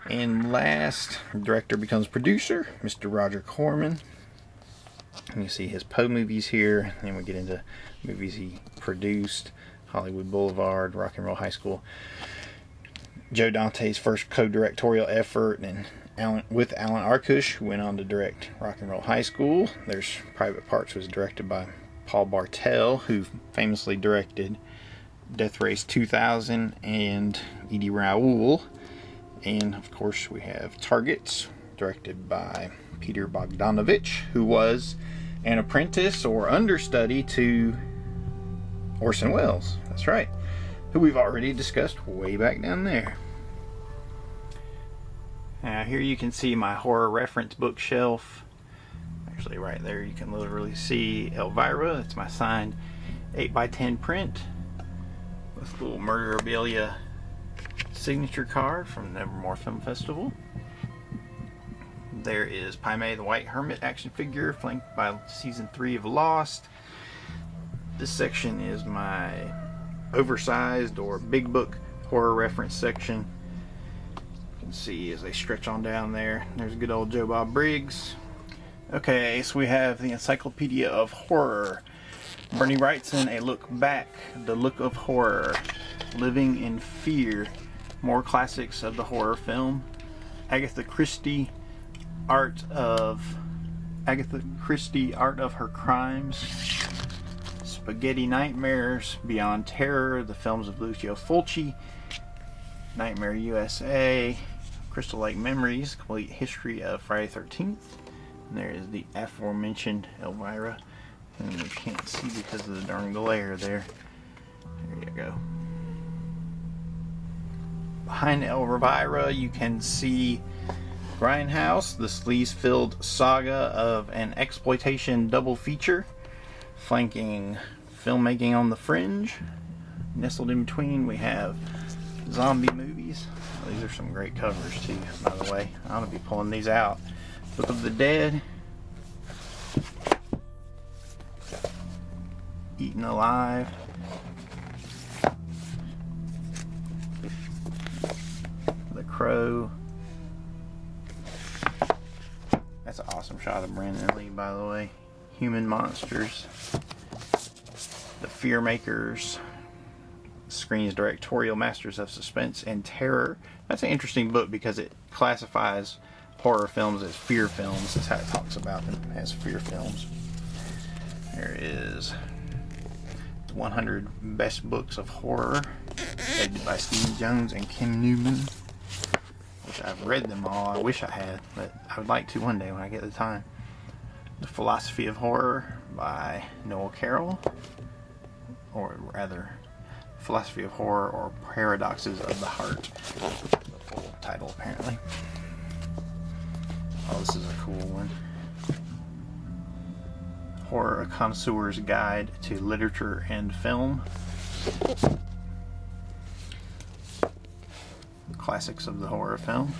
And last, director becomes producer, Mr. Roger Corman. And you see his Poe movies here. And then we get into movies he produced: Hollywood Boulevard, Rock and Roll High School. Joe Dante's first co-directorial effort, and with Alan Arkush, who went on to direct Rock and Roll High School. There's Private Parts, was directed by Paul Bartel, who famously directed Death Race 2000 and Edie Raoul. And of course we have Targets, directed by Peter Bogdanovich, who was an apprentice or understudy to Orson Welles. That's right, who we've already discussed way back down there. Now here you can see my horror reference bookshelf. Actually right there you can literally see Elvira. It's my signed 8x10 print with a little Murderabilia signature card from the Nevermore Film Festival. There is Paimei the White Hermit action figure, flanked by season 3 of Lost. This section is my oversized or big book horror reference section. You can see as they stretch on down there, there's good old Joe Bob Briggs. Okay, so we have the Encyclopedia of Horror. Bernie Wrightson, A Look Back, The Look of Horror, Living in Fear, more classics of the horror film. Agatha Christie, Art of Her Crimes. Spaghetti Nightmares, Beyond Terror, the films of Lucio Fulci. Nightmare USA, Crystal Lake Memories, Complete History of Friday the 13th. And there is the aforementioned Elvira, and you can't see because of the darn glare there. There you go. Behind Elvira you can see Grindhouse, the sleaze-filled saga of an exploitation double feature, flanking Filmmaking on the Fringe. Nestled in between we have zombie movies. These are some great covers too, by the way. I ought to be pulling these out. Book of the Dead, Eaten Alive, The Crow. That's an awesome shot of Brandon Lee, by the way. Human Monsters, The Fear Makers, Screen's Directorial Masters of Suspense and Terror. That's an interesting book because it classifies horror films as fear films. That's how it talks about them, as fear films. There is 100 Best Books of Horror, edited by Stephen Jones and Kim Newman, which I've read them all. I wish I had, but I would like to one day when I get the time. The Philosophy of Horror by Noel Carroll, or rather Philosophy of Horror or Paradoxes of the Heart, the full title apparently. Oh, this is a cool one. Horror: A Connoisseur's Guide to Literature and Film. Classics of the horror film.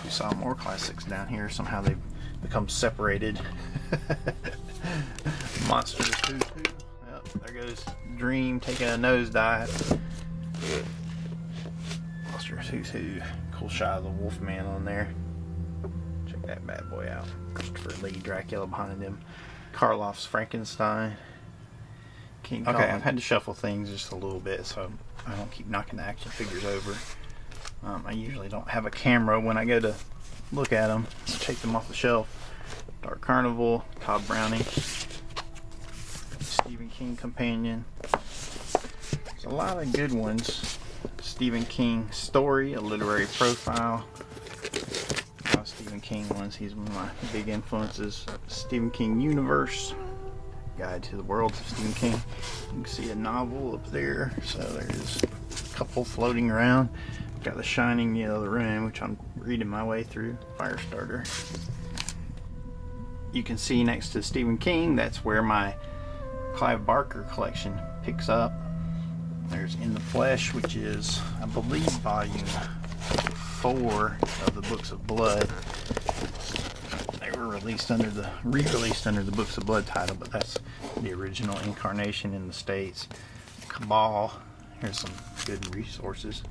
We saw more classics down here. Somehow they've become separated. Monsters Who. Yep, there goes Dream taking a nosedive. Monsters Who. Cool shot of the Wolfman on there. Check that bad boy out. Christopher Lee, Dracula behind him. Karloff's Frankenstein. King Kong. Okay, I've had to shuffle things just a little bit so I don't keep knocking the action figures over. I usually don't have a camera when I go to look at them. Take them off the shelf. Dark Carnival, Todd Browning, Stephen King Companion. There's a lot of good ones. Stephen King Story, a literary profile. A lot of Stephen King ones. He's one of my big influences. Stephen King Universe, Guide to the Worlds of Stephen King. You can see a novel up there. So there's a couple floating around. Got The Shining, the other room, which I'm reading my way through. Firestarter. You can see next to Stephen King, that's where my Clive Barker collection picks up. There's In the Flesh, which is, I believe, volume 4 of the Books of Blood. They were re-released under the Books of Blood title, but that's the original incarnation in the States. Cabal, here's some good resources.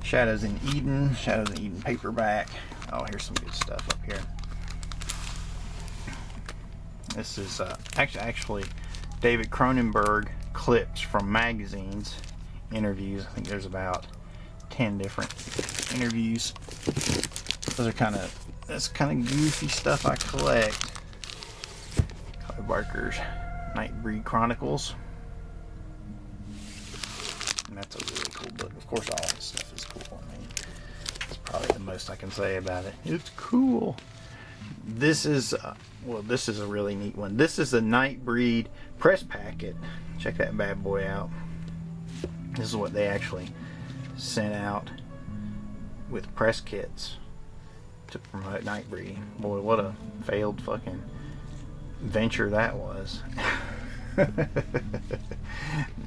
Shadows in Eden, Shadows in Eden paperback. Oh, here's some good stuff up here. This is actually David Cronenberg clips from magazines, interviews. I think there's about 10 different interviews. That's kind of goofy stuff I collect. Clive Barker's Nightbreed Chronicles. And that's a really cool book. Of course, all this stuff is cool. I mean, that's probably the most I can say about it. It's cool. This is, this is a really neat one. This is a Nightbreed press packet. Check that bad boy out. This is what they actually sent out with press kits to promote Nightbreed. Boy, what a failed fucking venture that was.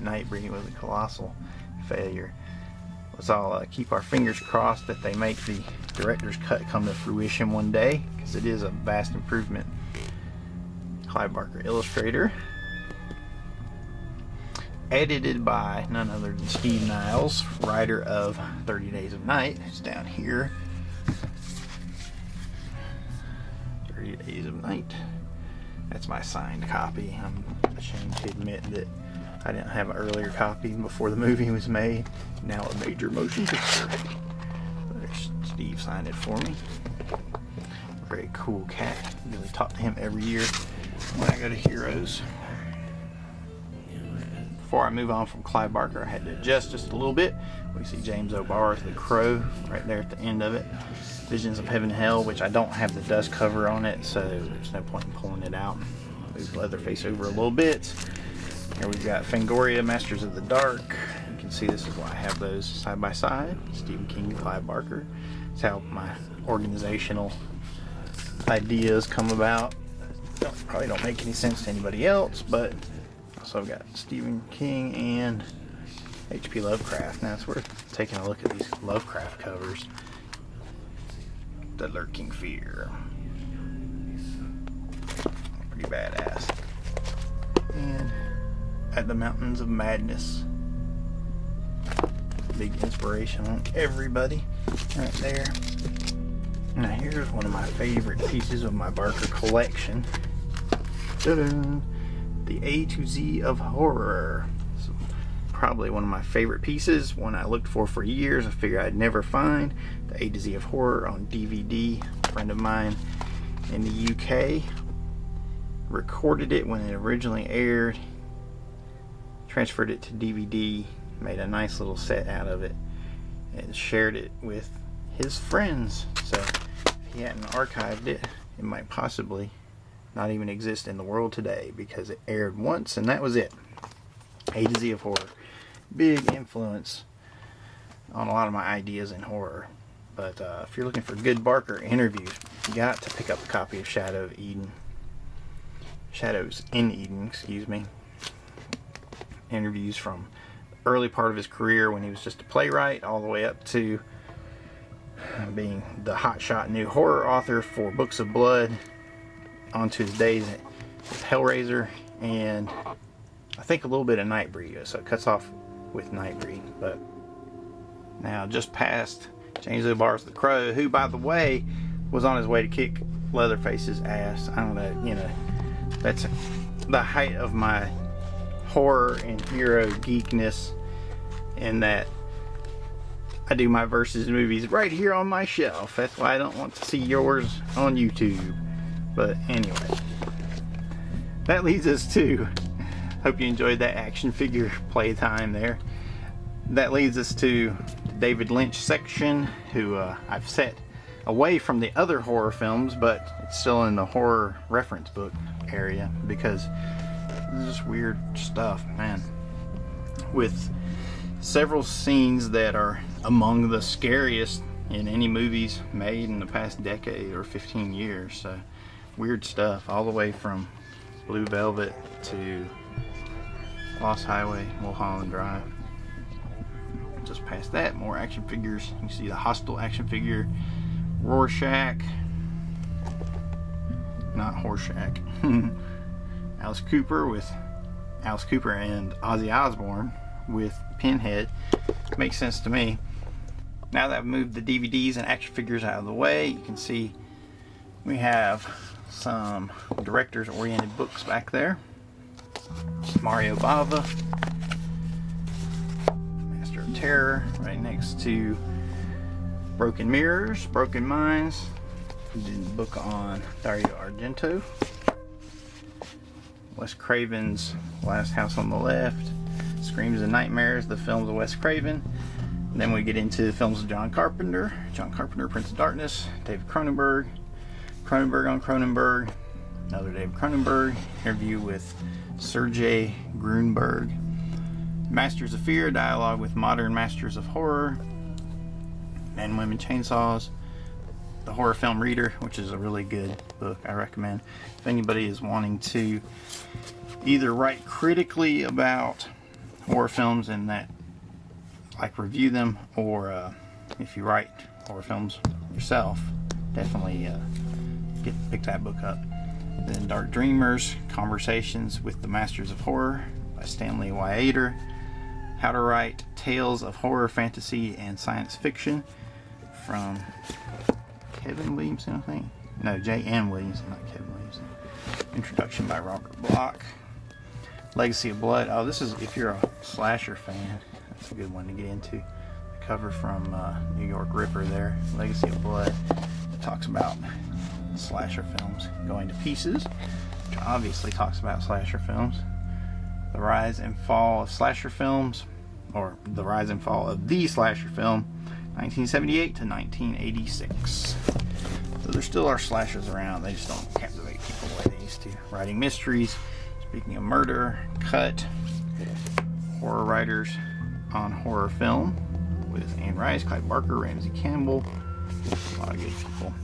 Nightbreed was a colossal failure. Let's all keep our fingers crossed that they make the director's cut come to fruition one day, because it is a vast improvement. Clive Barker, illustrator. Edited by none other than Steve Niles, writer of 30 Days of Night. It's down here. 30 Days of Night. That's my signed copy. I'm ashamed to admit that I didn't have an earlier copy before the movie was made. Now a major motion picture. There's Steve signed it for me. Very cool cat. Really talk to him every year when I go to Heroes. Before I move on from Clive Barker, I had to adjust just a little bit. We see James O'Barr's The Crow right there at the end of it. Visions of Heaven and Hell, which I don't have the dust cover on it, so there's no point in pulling it out. Move Leatherface over a little bit. Here we've got Fangoria, Masters of the Dark. You can see this is why I have those side by side. Stephen King and Clive Barker. It's how my organizational ideas come about. Probably don't make any sense to anybody else, but also I've got Stephen King and H.P. Lovecraft. Now it's worth taking a look at these Lovecraft covers. The Lurking Fear. Pretty badass. And At the Mountains of Madness. Big inspiration on everybody right there. Now here's one of my favorite pieces of my Barker collection. Ta-da! The A to Z of Horror. So, probably one of my favorite pieces, one I looked for years. I figured I'd never find. The A to Z of Horror on DVD. A friend of mine in the UK recorded it when it originally aired, transferred it to DVD, made a nice little set out of it, and shared it with his friends. So if he hadn't archived it, it might possibly not even exist in the world today, because it aired once and that was it. A to Z of Horror. Big influence on a lot of my ideas in horror. But if you're looking for good Barker interviews, you got to pick up a copy of Shadows in Eden, excuse me. Interviews from the early part of his career when he was just a playwright, all the way up to being the hotshot new horror author for Books of Blood, onto his days with Hellraiser, and I think a little bit of Nightbreed. So it cuts off with Nightbreed. But now just past James O'Barr's The Crow, who, by the way, was on his way to kick Leatherface's ass. I don't know, you know, that's the height of my horror and hero geekness, in that I do my versus movies right here on my shelf. That's why I don't want to see yours on YouTube. But anyway, that leads us to, hope you enjoyed that action figure playtime there. That leads us to the David Lynch section, who I've set away from the other horror films, but it's still in the horror reference book area, because this is weird stuff, man. With several scenes that are among the scariest in any movies made in the past decade or 15 years. So weird stuff, all the way from Blue Velvet to Lost Highway, Mulholland Drive. Just past that, more action figures. You can see the Hostel action figure, Rorschach, not Horseshack. Alice Cooper and Ozzy Osbourne with Pinhead. Makes sense to me. Now that I've moved the DVDs and action figures out of the way, you can see we have some directors oriented books back there. Mario Bava, Master of Terror, right next to Broken Mirrors, Broken Minds, the book on Dario Argento, Wes Craven's Last House on the Left, Screams and Nightmares, the films of Wes Craven. And then we get into the films of John Carpenter, Prince of Darkness, David Cronenberg, Cronenberg on Cronenberg, another David Cronenberg, interview with Sergei Grunberg, Masters of Fear, dialogue with modern masters of horror, Men and Women Chainsaws, The Horror Film Reader, which is a really good book I recommend. If anybody is wanting to either write critically about horror films and that like review them, or if you write horror films yourself, definitely pick that book up. Then Dark Dreamers, Conversations with the Masters of Horror by Stanley Wyater. How to Write Tales of Horror, Fantasy, and Science Fiction from Kevin Williamson, I think. No, J.N. Williamson, not Kevin Williamson. Introduction by Robert Bloch. Legacy of Blood. Oh, this is, if you're a slasher fan, that's a good one to get into. The cover from New York Ripper there, Legacy of Blood. It talks about slasher films going to pieces, which obviously talks about slasher films. The Rise and Fall of Slasher Films, or The Rise and Fall of the Slasher Film, 1978 to 1986. So there still are slashers around, they just don't captivate people the way they used to. Writing mysteries, Speaking of Murder, Cut, Horror Writers on Horror Film with Anne Rice, Clive Barker, Ramsey Campbell, a lot of good people.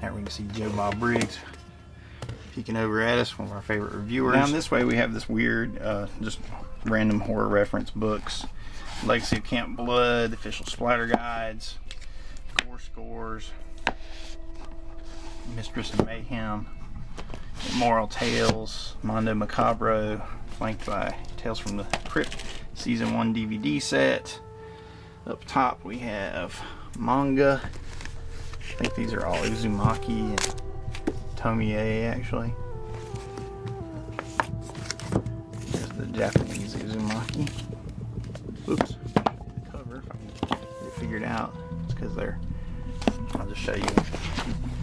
There we can see Joe Bob Briggs peeking over at us, one of our favorite reviewers. Down this way we have this weird, just random horror reference books. Legacy of Camp Blood, Official Splatter Guides, Gore Scores, Mistress of Mayhem, Immoral Tales, Mondo Macabro, flanked by Tales from the Crypt Season 1 DVD set. Up top we have manga. I think these are all Uzumaki and Tomie, actually. There's the Japanese Uzumaki. Oops, the cover, if I can get it figured out. It's because they're, I'll just show you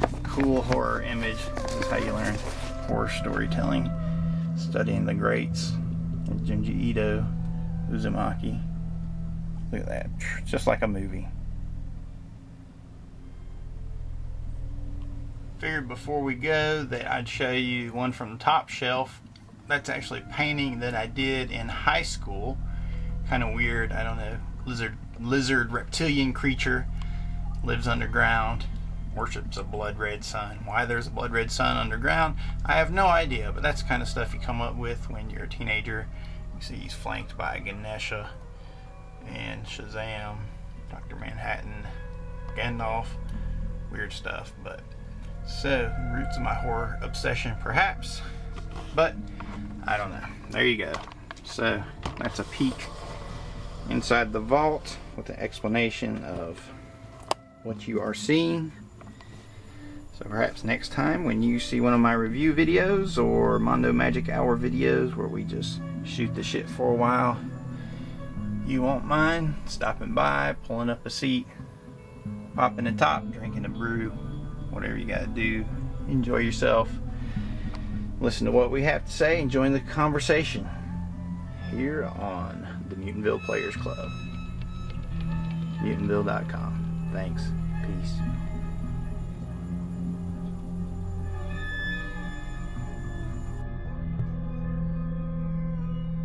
a cool horror image. This is how you learn horror storytelling. Studying the greats and Junji Ito, Uzumaki. Look at that, it's just like a movie. Figured before we go that I'd show you one from the top shelf. That's actually a painting that I did in high school. Kind of weird, I don't know. Lizard reptilian creature, lives underground, worships a blood red sun. Why there's a blood red sun underground, I have no idea, but that's the kind of stuff you come up with when you're a teenager. You see he's flanked by Ganesha and Shazam, Dr. Manhattan, Gandalf. Weird stuff, but so, roots of my horror obsession perhaps, but I don't know. There you go. So that's a peek inside the vault with an explanation of what you are seeing. So perhaps next time when you see one of my review videos or Mondo Magic Hour videos where we just shoot the shit for a while, you won't mind stopping by, pulling up a seat, popping a top, drinking a brew, whatever you gotta do. Enjoy yourself, listen to what we have to say, and join the conversation here on the Mutantville Players Club. Mutantville.com. Thanks. Peace.